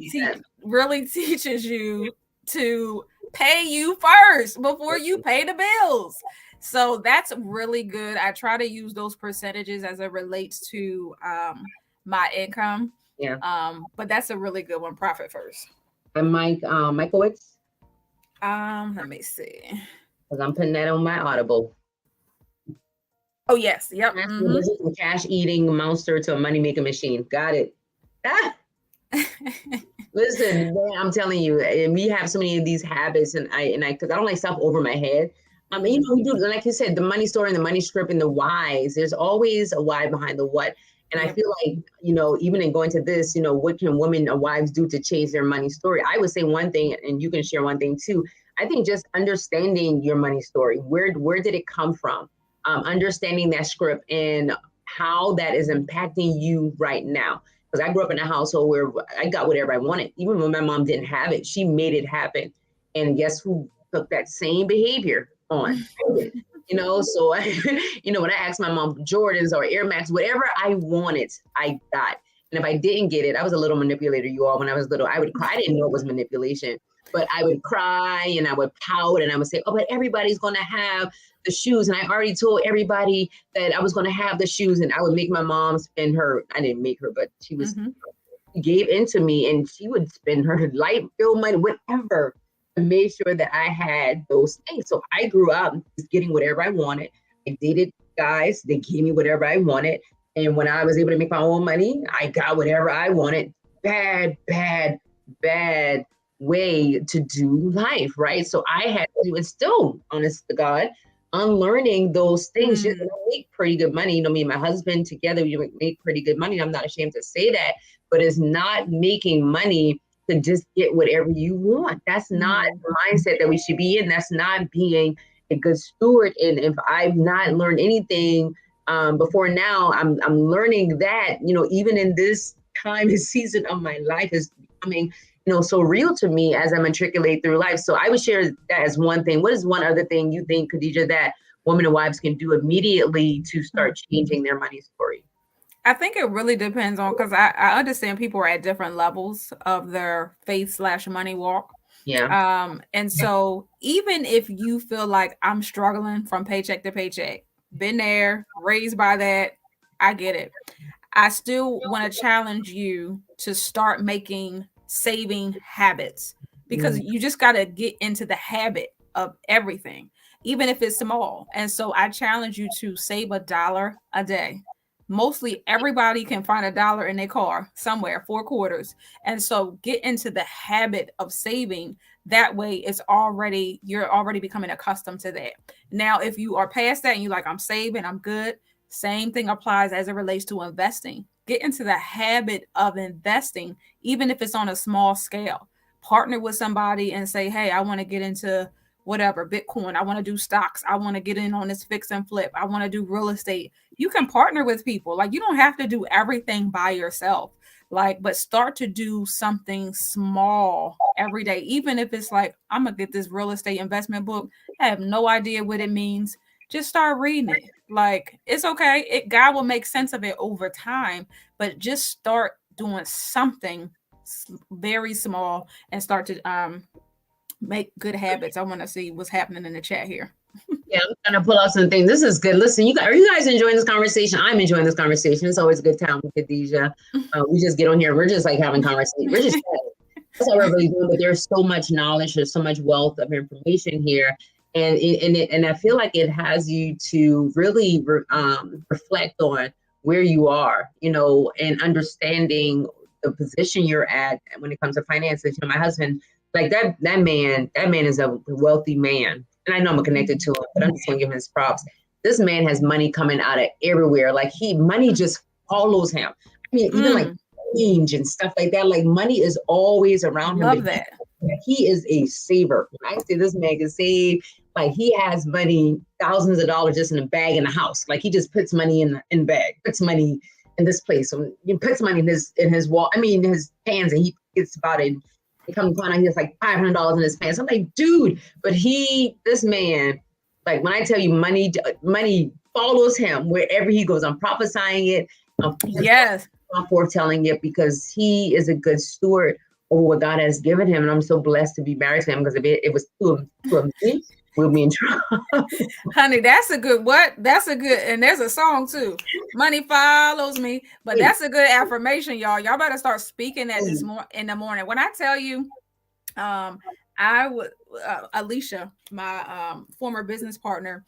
teaches you to pay you first before you pay the bills. So that's really good. I try to use those percentages as it relates to my income. But that's a really good one, Profit First. And Michaelwitz? Let me see. Because I'm putting that on my Audible. Oh, yes. Yep. This is a cash eating monster to a money making machine. Got it. Listen, man, I'm telling you, and we have so many of these habits, and I because I don't like stuff over my head. We do, like you said, the money story and the money script and the whys. There's always a why behind the what. And I feel like, even in going to this, what can women or wives do to change their money story? I would say one thing, and you can share one thing too. I think just understanding your money story. Where did it come from? Understanding that script and how that is impacting you right now. Because I grew up in a household where I got whatever I wanted. Even when my mom didn't have it, she made it happen. And guess who took that same behavior on? So when I asked my mom Jordans or Air Max, whatever I wanted, I got. And if I didn't get it, I was a little manipulator, you all. When I was little, I would cry. I didn't know it was manipulation, but I would cry and I would pout and I would say, oh, but everybody's going to have the shoes. And I already told everybody that I was going to have the shoes, and I would make my mom spend I didn't make her, but she was gave into me, and she would spend her light bill money, whatever, to make sure that I had those things. So I grew up just getting whatever I wanted. I dated guys, they gave me whatever I wanted. And when I was able to make my own money, I got whatever I wanted. Bad way to do life, right? So I had to, and still, honest to God, unlearning those things. You make pretty good money. Me and my husband together, you make pretty good money. I'm not ashamed to say that, but it's not making money to just get whatever you want. That's not the mindset that we should be in. That's not being a good steward. And if I've not learned anything before now, I'm learning that, even in this time and season of my life is becoming, so real to me as I matriculate through life. So I would share that as one thing. What is one other thing you think, Kadesha, that women and wives can do immediately to start changing their money story? I think it really depends on, because I understand people are at different levels of their faith/money walk. And so even if you feel like I'm struggling from paycheck to paycheck, been there, raised by that, I get it. I still want to challenge you to start making saving habits, because you just got to get into the habit of everything, even if it's small. And so I challenge you to save $1 a day. Mostly everybody can find $1 in their car somewhere, 4 quarters. And so get into the habit of saving. That way you're already becoming accustomed to that. Now, if you are past that and you're like, I'm saving, I'm good. Same thing applies as it relates to investing. Get into the habit of investing, even if it's on a small scale. Partner with somebody and say, hey, I want to get into whatever, Bitcoin. I want to do stocks. I want to get in on this fix and flip. I want to do real estate. You can partner with people. Like, you don't have to do everything by yourself. But start to do something small every day. Even if it's like, I'm going to get this real estate investment book. I have no idea what it means. Just start reading it. It's okay. God will make sense of it over time, but just start doing something very small and start to make good habits. I want to see what's happening in the chat here. Yeah, I'm trying to pull out some things. This is good. Listen, are you guys enjoying this conversation? I'm enjoying this conversation. It's always a good time with Kadesha. We just get on here. We're just having conversation. We're just that's all we're really doing. But there's so much knowledge. There's so much wealth of information here. And I feel like it has you to really reflect on where you are, and understanding the position you're at when it comes to finances. My husband, like that man is a wealthy man. And I know I'm connected to him, but I'm just gonna give him his props. This man has money coming out of everywhere. Money just follows him. I mean, even change and stuff like that. Money is always around him. Love that. He is a saver. I say this man can save Like he has money, thousands of dollars just in a bag in the house. Like he just puts money in the bag, puts money in this place. So he puts money in his wall. I mean, in his pants, and he gets about it. He comes to find out he has like $500 in his pants. I'm like, dude, but this man, like when I tell you money follows him wherever he goes. I'm prophesying it. I'm foretelling it because he is a good steward over what God has given him. And I'm so blessed to be married to him, because if it was two of me, we'll be in trouble. Honey, that's a good, and there's a song too. Money follows me, but that's a good affirmation, y'all. Y'all better start speaking that in the morning. When I tell you, I would, Alicia, my former business partner,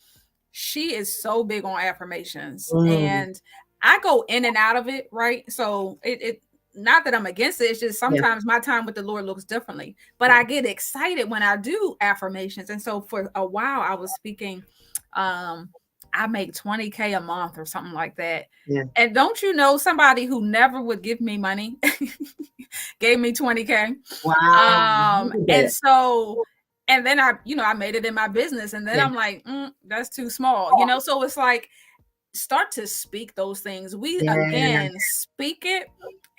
she is so big on affirmations, and I go in and out of it, right? So it not that I'm against it. It's just sometimes my time with the Lord looks differently, but I get excited when I do affirmations. And so for a while I was speaking, I make $20K a month or something like that. Yeah. And don't you know, somebody who never would give me money gave me $20K. Wow. And so, and then I made it in my business, and then I'm like, that's too small, so it's like, start to speak those things. We again speak it,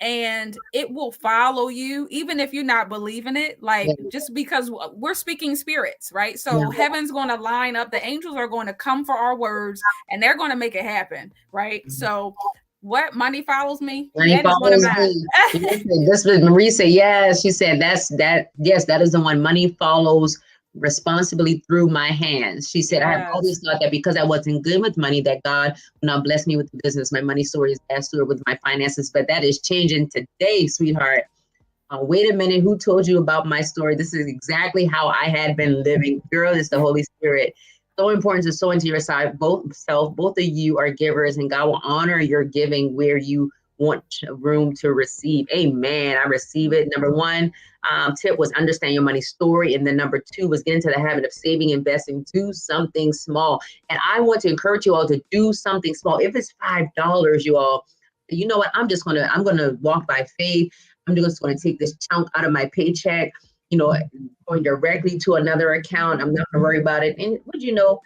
and it will follow you, even if you're not believing it. Like just because we're speaking spirits, right? So heaven's going to line up. The angels are going to come for our words, and they're going to make it happen, right? So what money follows me? Money follows me. This was Marie said, yes. She said that. Yes, that is the one. Money follows responsibly through my hands. She said, I have always thought that because I wasn't good with money, that God would not bless me with the business. My money story is bad steward with my finances, but that is changing today, sweetheart. Wait a minute, who told you about my story? This is exactly how I had been living. Girl, it's the Holy Spirit. So important to sow into your side. Both of you are givers, and God will honor your giving where you want room to receive. Amen. I receive it. Number one tip was understand your money story. And then number two was get into the habit of saving, investing, do something small. And I want to encourage you all to do something small. If it's $5, you all, you know what? I'm going to walk by faith. I'm just going to take this chunk out of my paycheck, going directly to another account. I'm not going to worry about it. And what you know,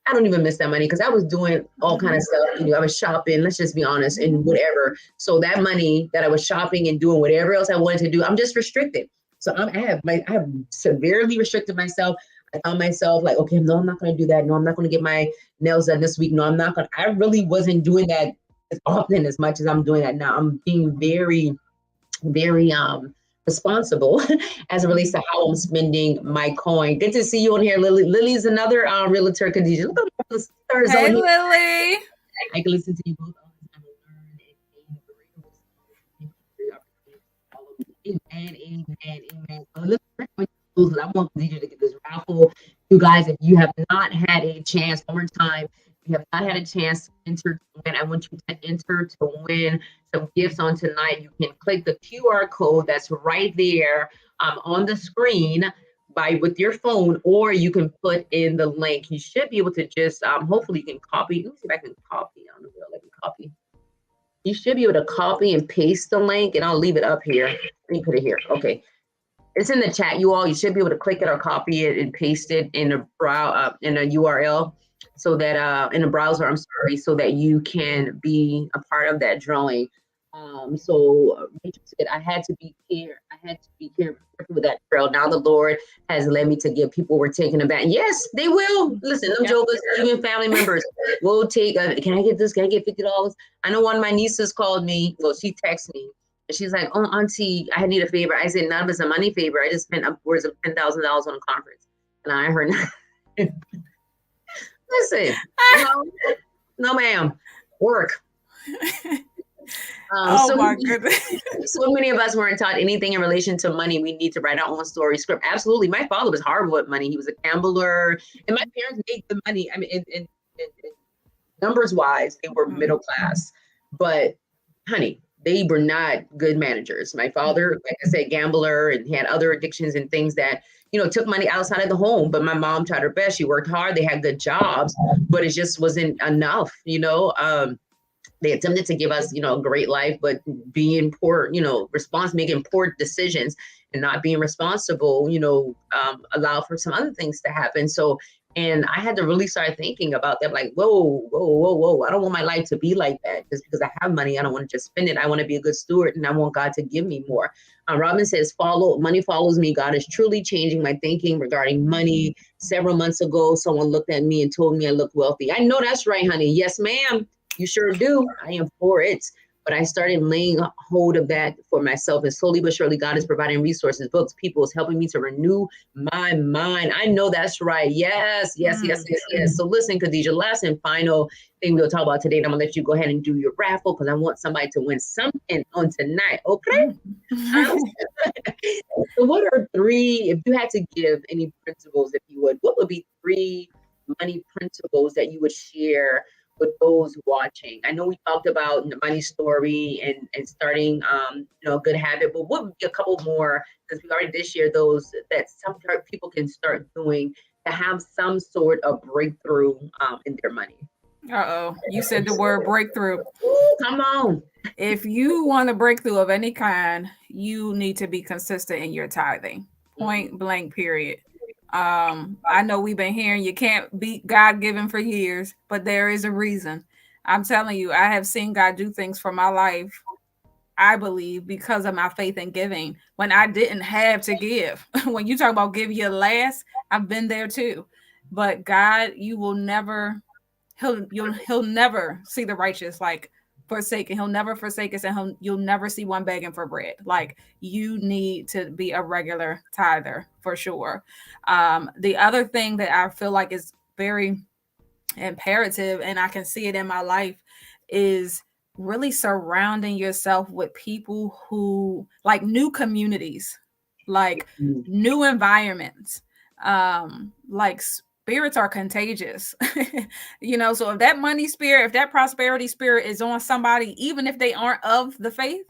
I don't even miss that money because I was doing all kind of stuff. I was shopping, let's just be honest, and whatever. So that money that I was shopping and doing whatever else I wanted to do, I'm just restricted. So I have severely restricted myself. I found myself like, okay, no, I'm not going to do that. No, I'm not going to get my nails done this week. No, I'm not going to. I really wasn't doing that as often as much as I'm doing that now. I'm being very, very responsible as it relates to how I'm spending my coin. Good to see you on here, Lily. Lily's another realtor, Kadesha. Look at the stars. Hey, Lily. I can listen to you both all the time and learn. Amen. So listen, I want Kadesha to get this raffle. You guys, if you have not had a chance, one more time, if you have not had a chance to enter to win, I want you to enter to win some gifts on tonight. You can click the QR code that's right there on the screen with your phone, or you can put in the link. You should be able to just, hopefully you can copy. Let me see if I can copy. I don't know if let me copy. You should be able to copy and paste the link, and I'll leave it up here. Let me put it here. Okay. It's in the chat, you all. You should be able to click it or copy it and paste it in a URL. So that in a browser, so that you can be a part of that drawing. So Rachel said, I had to be careful with that trail. Now the Lord has led me to give people we're taking it back. Yes, they will. Listen, no jokers, even family members will take, can I get this? Can I get $50? I know one of my nieces called me. Well, she texted me. And she's like, oh, auntie, I need a favor. I said, none of it's a money favor. I just spent upwards of $10,000 on a conference. And I heard, listen, no, ma'am, work. My goodness. So many of us weren't taught anything in relation to money. We need to write our own story script. Absolutely. My father was hard with money. He was a gambler. And my parents made the money. I mean, in numbers wise, they were middle class. But, honey, they were not good managers. My father, like I said, gambler, and he had other addictions and things that, took money outside of the home. But my mom tried her best. She worked hard. They had good jobs, but it just wasn't enough, They attempted to give us, a great life, but being poor, making poor decisions and not being responsible, allow for some other things to happen. So And I had to really start thinking about that, like, whoa. I don't want my life to be like that. Just because I have money, I don't want to just spend it. I want to be a good steward, and I want God to give me more. Robin says, money follows me. God is truly changing my thinking regarding money. Several months ago, someone looked at me and told me I look wealthy. I know that's right, honey. Yes, ma'am. You sure do. I am for it. But I started laying hold of that for myself. And slowly but surely, God is providing resources, books, people is helping me to renew my mind. I know that's right. Yes. So listen, Kadesha, last and final thing we'll talk about today, and I'm going to let you go ahead and do your raffle because I want somebody to win something on tonight. Okay? So what are three, if you had to give any principles, if you would, what would be three money principles that you would share with those watching? I know we talked about the money story and starting a good habit, but what would be a couple more, because we already did share those that some people can start doing to have some sort of breakthrough in their money? You said the word breakthrough. Ooh, come on. If you want a breakthrough of any kind, you need to be consistent in your tithing. Point blank, period. I know we've been hearing you can't beat God given for years, but there is a reason. I'm telling you, I have seen God do things for my life, I believe, because of my faith in giving when I didn't have to give. When you talk about give your last, I've been there too. But God, you will never, he'll never see the righteous like forsaken. He'll never forsake us, and you'll never see one begging for bread. Like, you need to be a regular tither for sure. The other thing that I feel like is very imperative, and I can see it in my life, is really surrounding yourself with people who like new communities, like new environments. Like, spirits are contagious. So if that money spirit, if that prosperity spirit is on somebody, even if they aren't of the faith,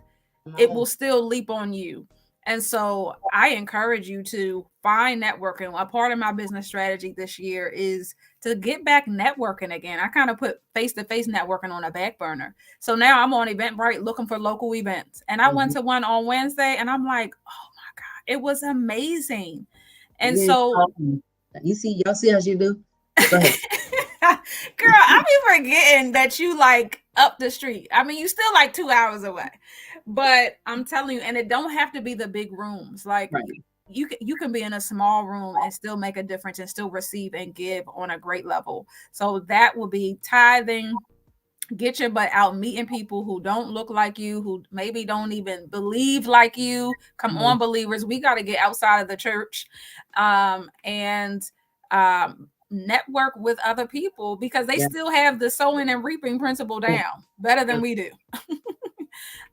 it will still leap on you. And so I encourage you to find networking. A part of my business strategy this year is to get back networking again. I kind of put face-to-face networking on a back burner. So now I'm on Eventbrite looking for local events. And I went to one on Wednesday, and I'm like, oh my God, it was amazing. And so y'all see how she do? Go ahead. Girl, I be forgetting that you like up the street. I mean, you still like 2 hours away. But I'm telling you, and it don't have to be the big rooms. Like, you can be in a small room and still make a difference and still receive and give on a great level. So that will be tithing. Get your butt out, meeting people who don't look like you, who maybe don't even believe like you. Come on, believers, we got to get outside of the church, and network with other people, because they still have the sowing and reaping principle down better than we do.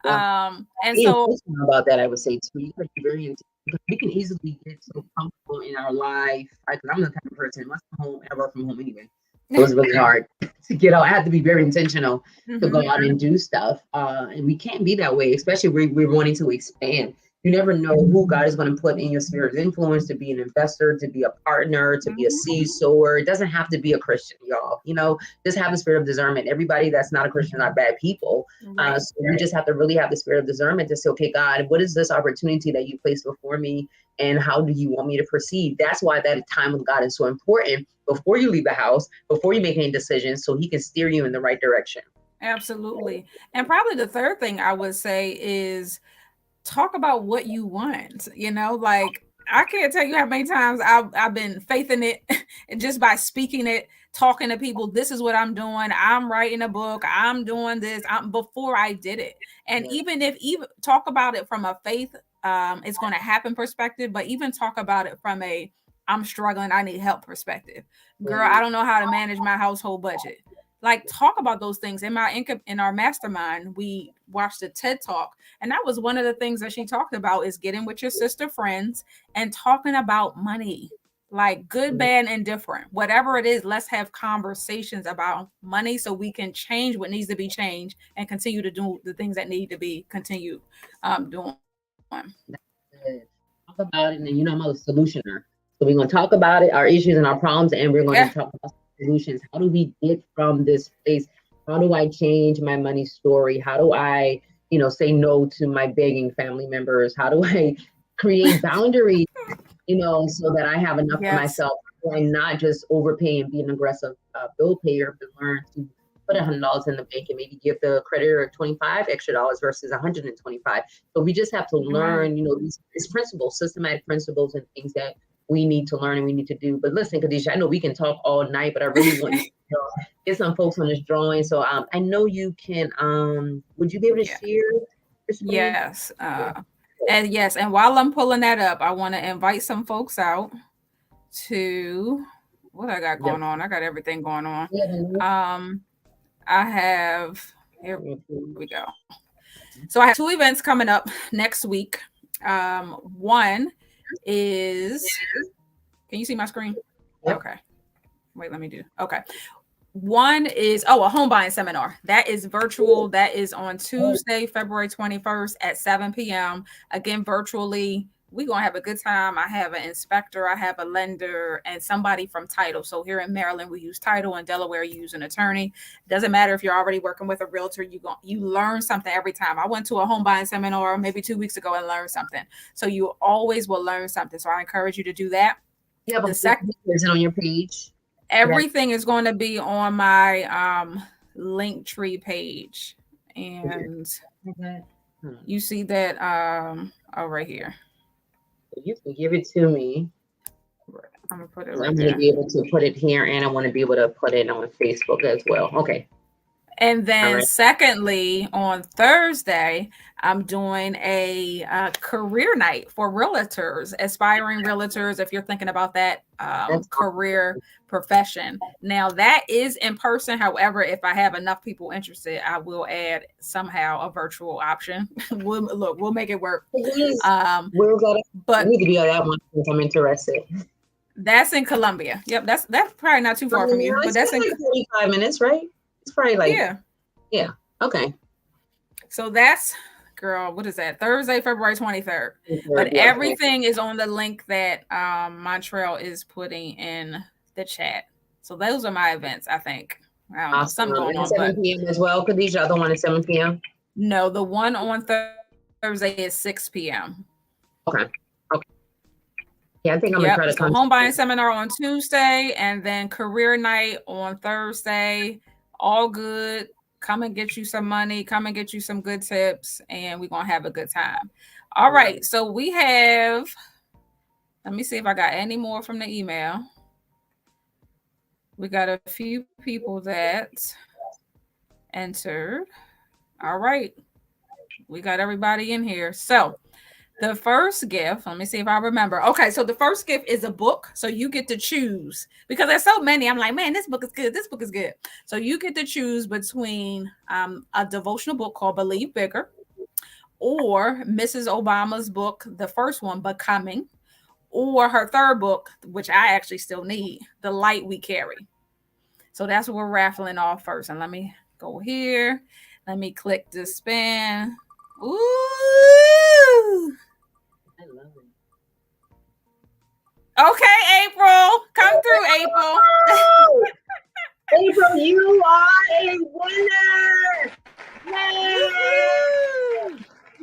And so about that, I would say too, you have to be very intentional. We can easily get so comfortable in our life. Because I'm the type of person, once I'm home, I work from home anyway. So it's really hard to get out. I have to be very intentional to go out and do stuff. And we can't be that way, especially we're wanting to expand. You never know who God is going to put in your sphere of influence to be an investor, to be a partner, to be a seed sower. It doesn't have to be a Christian, y'all. Just have the spirit of discernment. Everybody that's not a Christian are bad people. So you just have to really have the spirit of discernment to say, okay, God, what is this opportunity that you placed before me? And how do you want me to proceed? That's why that time with God is so important before you leave the house, before you make any decisions, so he can steer you in the right direction. Absolutely. And probably the third thing I would say is talk about what you want. Like, I can't tell you how many times I've been faithing it and just by speaking it, talking to people. This is what I'm doing. I'm writing a book. I'm doing this. Before I did it. And even talk about it from a faith, it's going to happen perspective, but even talk about it from a I'm struggling, I need help perspective. Girl, I don't know how to manage my household budget. Like, talk about those things. In our mastermind, we watched a TED Talk, and that was one of the things that she talked about, is getting with your sister friends and talking about money, like good, bad, and different. Whatever it is, let's have conversations about money so we can change what needs to be changed and continue to do the things that need to be continued doing. Talk about it, and I'm a solutioner. So we're going to talk about it, our issues and our problems, and we're going to talk about solutions. How do we get from this place? How do I change my money story? How do I, say no to my begging family members? How do I create boundaries, so that I have enough for myself? and not just overpay and be an aggressive bill payer, but learn to put $100 in the bank and maybe give the creditor $25 extra versus 125. So we just have to learn, these principles, systematic principles and things that we need to learn and we need to do. But listen, Kadesha, I know we can talk all night, but I really want to get some folks on this drawing. So I know you can, would you be able to share your screen? Yes. And while I'm pulling that up, I want to invite some folks out to what I got going on. I got everything going on. I have, here we go. So I have 2 events coming up next week. One is, can you see my screen? Yep. Okay. Wait, let me do. Okay. One is, a home buying seminar. That is virtual. That is on Tuesday, February 21st at 7 p.m. Again, virtually. We're going to have a good time. I have an inspector, I have a lender, and somebody from title. So here in Maryland, we use title. In Delaware, you use an attorney. Doesn't matter if you're already working with a realtor, you learn something every time. I went to a home buying seminar maybe 2 weeks ago and learned something. So you always will learn something. So I encourage you to do that. Yeah, the second is it on your page? Everything is going to be on my Linktree page. And you see that right here. You can give it to me. I'm gonna put it. I'm going to be able to put it here, and I want to be able to put it on Facebook as well. Okay. And then secondly, on Thursday, I'm doing a career night for realtors, aspiring realtors. If you're thinking about that career profession. Now that is in person. However, if I have enough people interested, I will add somehow a virtual option. We'll make it work. But I need to be on that one since I'm interested. That's in Columbia. Yep, that's probably not too far from you. But that's in 45 minutes, right? It's probably like yeah. Okay. So that's, girl, what is that? Thursday, February 23rd. But everything is on the link that Montreal is putting in the chat. So those are my events, I think. I don't know, something going on. 7 p.m. as well. Kadesha, the other one is 7 p.m. No, the one on Thursday is 6 p.m. Okay. Yeah, I think I'm gonna try to come. Home buying seminar on Tuesday, and then career night on Thursday. All good. Come and get you some money. Come and get you some good tips, and we're gonna have a good time. All right. So we have. Let me see if I got any more from the email. We got a few people that entered. All right. We got everybody in here. So the first gift, let me see if I remember. Okay, so the first gift is a book. So you get to choose, because there's so many. I'm like, man, this book is good. This book is good. So you get to choose between a devotional book called Believe Bigger, or Mrs. Obama's book, the first one, Becoming, or her third book, which I actually still need, The Light We Carry. So that's what we're raffling off first. And let me go here. Let me click disband. Ooh. I love it. Okay, April. Come through, April. April, you are a winner. Yay!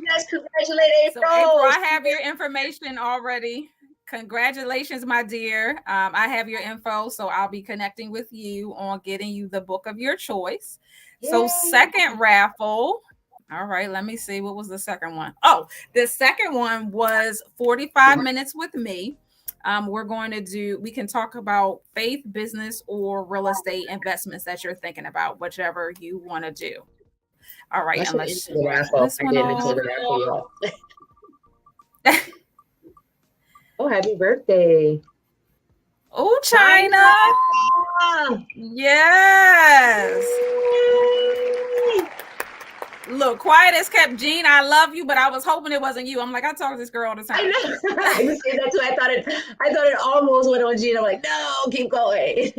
Yes, congratulate April. So, April, I have your information already. Congratulations, my dear. I have your info, so I'll be connecting with you on getting you the book of your choice. Yay. So second raffle. All right, let me see. What was the second one? Oh, the second one was 45 minutes with me. We can talk about faith, business, or real estate investments that you're thinking about, whichever you want to do. All right, and let's turn this one on. Oh, happy birthday. Oh, China. Yes. Look, quiet as kept. Jean, I love you, but I was hoping it wasn't you. I'm like, I talk to this girl all the time. I know. I was saying that too. I thought it almost went on Jean. I'm like, no, keep going.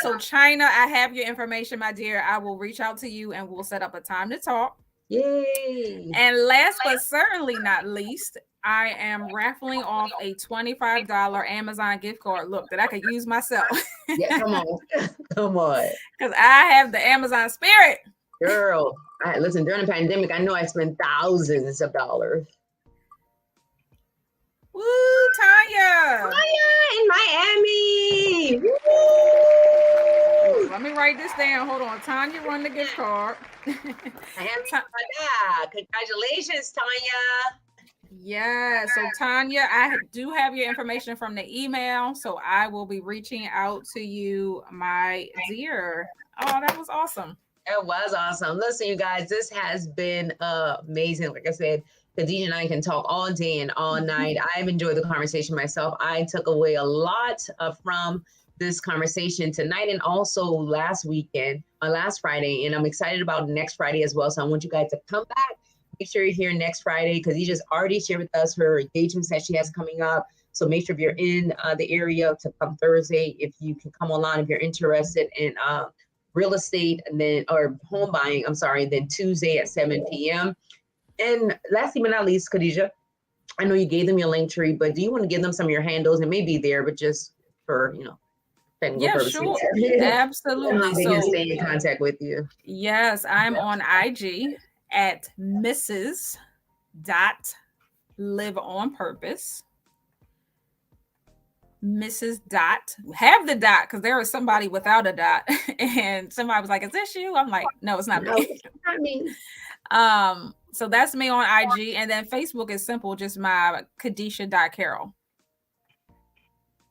So China, I have your information, my dear. I will reach out to you and we'll set up a time to talk. Yay. And last but certainly not least, I am raffling off a $25 Amazon gift card. Look, that I could use myself. Yeah, come on. Come on. Because I have the Amazon spirit. Girl, listen, during the pandemic, I know I spent thousands of dollars. Woo, Tanya. Tanya in Miami. Woo! Let me write this down. Hold on. Tanya won the gift card. Miami, congratulations, Tanya. Yeah, so Tanya, I do have your information from the email, so I will be reaching out to you, my dear. Oh, that was awesome. It was awesome. Listen, you guys, this has been amazing. Like I said, Kadesha and I can talk all day and all night. I've enjoyed the conversation myself. I took away a lot from this conversation tonight and also last weekend, last Friday, and I'm excited about next Friday as well. So I want you guys to come back. Make sure you're here next Friday because he just already shared with us her engagements that she has coming up. So make sure if you're in the area to come Thursday, if you can come online, if you're interested in real estate and then, or home buying, I'm sorry, then Tuesday at 7 p.m. And lastly but not least, Kadesha, I know you gave them your link tree, but do you want to give them some of your handles? It may be there, but just for, yeah, sure. Absolutely. They can stay in contact with you. Yes, I'm on IG at Mrs.LiveOnPurpose. Mrs. Dot, have the dot because there was somebody without a dot, and somebody was like, "Is this you?" I'm like, "No, it's not me." It's not me. So that's me on IG, and then Facebook is simple, just my Kadesha.Carroll.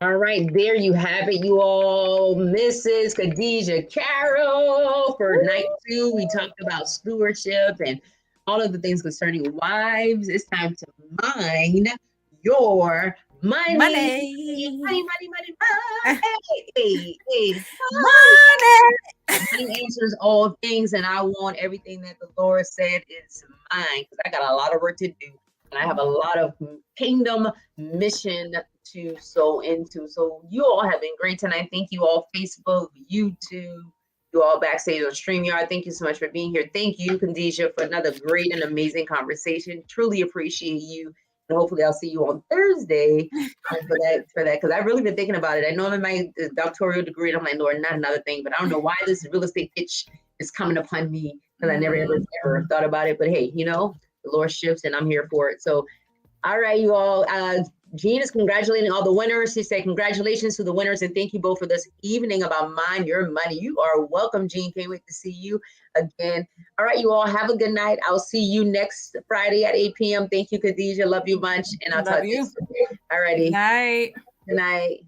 All right, there you have it, you all. Mrs. Kadesha Carroll for night 2. We talked about stewardship and all of the things concerning wives. It's time to mind your money. Money. Money answers all things, and I want everything that the Lord said is mine because I got a lot of work to do, and I have a lot of kingdom mission to sow into. So you all have been great tonight. Thank you all, Facebook, YouTube, you all backstage on StreamYard. Thank you so much for being here. Thank you, Kadesha, for another great and amazing conversation. Truly appreciate you. And hopefully I'll see you on Thursday for that, because I've really been thinking about it. I know I'm in my doctoral degree, and I'm like, Lord, not another thing, but I don't know why this real estate itch is coming upon me because I never ever thought about it. But hey, the Lord shifts and I'm here for it. So, all right, you all. Jean is congratulating all the winners. She said, congratulations to the winners, and thank you both for this evening about Mind Your Money. You are welcome, Jean. Can't wait to see you again. All right, you all have a good night. I'll see you next Friday at 8 p.m. Thank you, Kadesha. Love you much, and I'll talk to you. All righty. Good night. Good night.